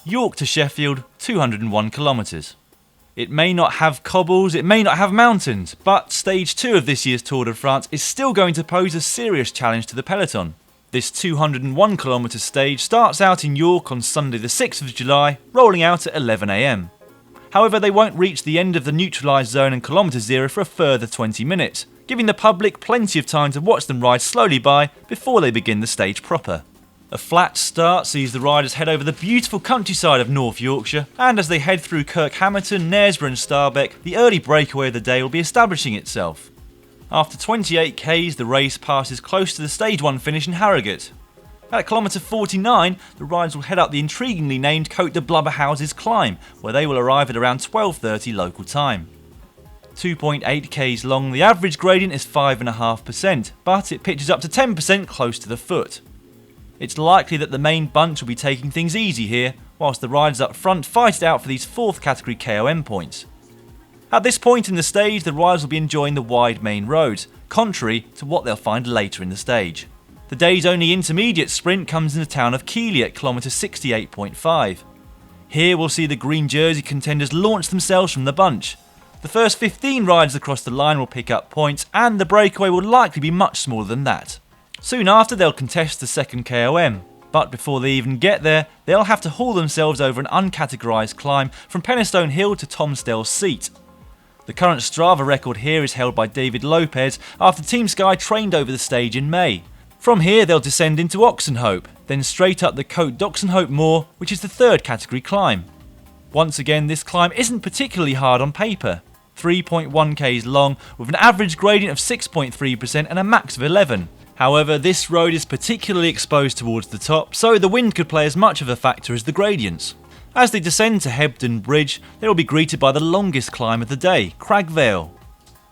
York to Sheffield, 201 kilometres. It may not have cobbles, it may not have mountains, but stage 2 of this year's Tour de France is still going to pose a serious challenge to the peloton. This 201 km stage starts out in York on Sunday the 6th of July, rolling out at 11 AM. However, they won't reach the end of the neutralised zone and kilometre zero for a further 20 minutes, giving the public plenty of time to watch them ride slowly by before they begin the stage proper. A flat start sees the riders head over the beautiful countryside of North Yorkshire, and as they head through Kirkhamerton, Knaresborough and Starbeck, the early breakaway of the day will be establishing itself. After 28 k's, the race passes close to the stage 1 finish in Harrogate. At kilometre 49, the riders will head up the intriguingly named Cote De Blubberhouses climb, where they will arrive at around 12:30 local time. 2.8 k's long, the average gradient is 5.5%, but it pitches up to 10% close to the foot. It's likely that the main bunch will be taking things easy here, whilst the riders up front fight it out for these 4th category KOM points. At this point in the stage, the riders will be enjoying the wide main roads, contrary to what they'll find later in the stage. The day's only intermediate sprint comes in the town of Keighley at kilometre 68.5. Here we'll see the green jersey contenders launch themselves from the bunch. The first 15 riders across the line will pick up points, and the breakaway will likely be much smaller than that. Soon after, they'll contest the second KOM, but before they even get there, they'll have to haul themselves over an uncategorised climb from Penistone Hill to Tomsdale Seat. The current Strava record here is held by David Lopez after Team Sky trained over the stage in May. From here they'll descend into Oxenhope, then straight up the Cote d'Oxenhope Moor, which is the 3rd category climb. Once again, this climb isn't particularly hard on paper. 3.1 k's long, with an average gradient of 6.3% and a max of 11. However, this road is particularly exposed towards the top, so the wind could play as much of a factor as the gradients. As they descend to Hebden Bridge, they will be greeted by the longest climb of the day, Crag Vale.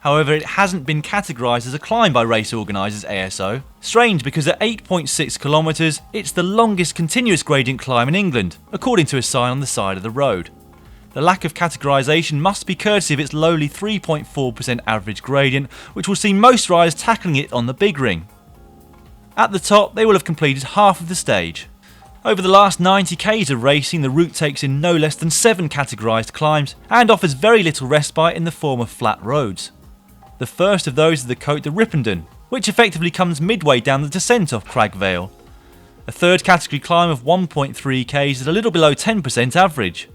However, it hasn't been categorised as a climb by race organisers ASO. Strange, because at 8.6 km, it's the longest continuous gradient climb in England, according to a sign on the side of the road. The lack of categorisation must be courtesy of its lowly 3.4% average gradient, which will see most riders tackling it on the big ring. At the top, they will have completed half of the stage. Over the last 90 k's of racing, the route takes in no less than 7 categorised climbs and offers very little respite in the form of flat roads. The first of those is the Cote De Ripponden, which effectively comes midway down the descent off Crag Vale. A 3rd category climb of 1.3 k's is a little below 10% average.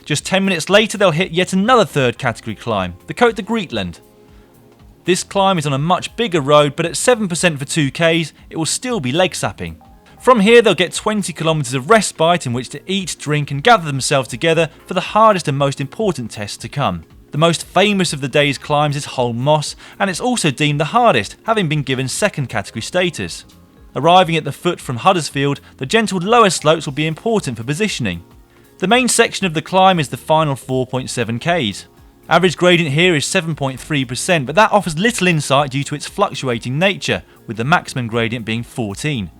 Just 10 minutes later, they'll hit yet another 3rd category climb, the Cote de Greetland. This climb is on a much bigger road, but at 7% for 2 k's, it will still be leg sapping. From here, they'll get 20 kilometres of respite in which to eat, drink and gather themselves together for the hardest and most important tests to come. The most famous of the day's climbs is Holm Moss, and it's also deemed the hardest, having been given 2nd category status. Arriving at the foot from Huddersfield, the gentle lower slopes will be important for positioning. The main section of the climb is the final 4.7 k's. Average gradient here is 7.3%, but that offers little insight due to its fluctuating nature, with the maximum gradient being 14.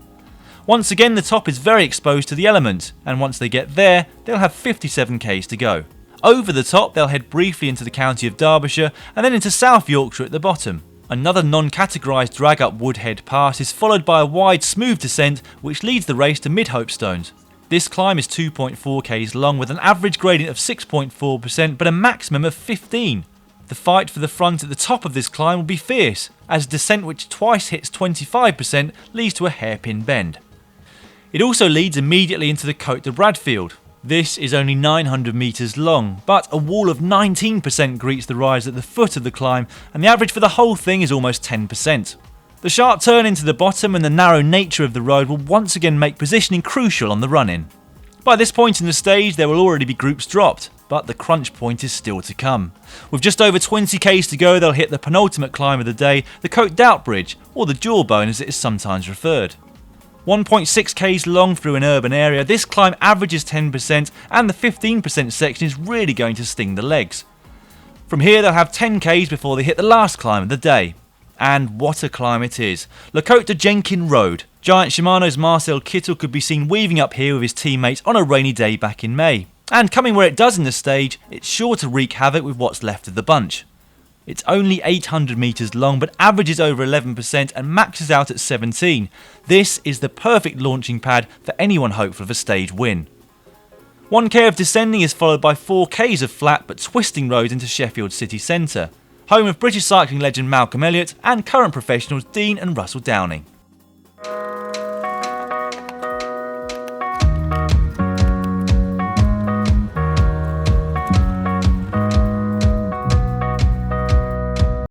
Once again, the top is very exposed to the elements, and once they get there, they'll have 57 k's to go. Over the top, they'll head briefly into the county of Derbyshire, and then into South Yorkshire at the bottom. Another non-categorised drag up Woodhead Pass is followed by a wide, smooth descent, which leads the race to Mid-Hopestones. This climb is 2.4 k's long, with an average gradient of 6.4%, but a maximum of 15. The fight for the front at the top of this climb will be fierce, as descent which twice hits 25% leads to a hairpin bend. It also leads immediately into the Cote De Bradfield. This is only 900 metres long, but a wall of 19% greets the riders at the foot of the climb, and the average for the whole thing is almost 10%. The sharp turn into the bottom and the narrow nature of the road will once again make positioning crucial on the run-in. By this point in the stage, there will already be groups dropped, but the crunch point is still to come. With just over 20 k's to go, they'll hit the penultimate climb of the day, the Cote d'Out Bridge, or the Jawbone as it is sometimes referred. 1.6 k's long through an urban area, this climb averages 10%, and the 15% section is really going to sting the legs. From here they'll have 10 k's before they hit the last climb of the day. And what a climb it is. La Côte de Jenkin Road. Giant Shimano's Marcel Kittel could be seen weaving up here with his teammates on a rainy day back in May. And coming where it does in the stage, it's sure to wreak havoc with what's left of the bunch. It's only 800 metres long, but averages over 11% and maxes out at 17. This is the perfect launching pad for anyone hopeful of a stage win. 1k of descending is followed by 4k's of flat but twisting roads into Sheffield city centre, home of British cycling legend Malcolm Elliott and current professionals Dean and Russell Downing.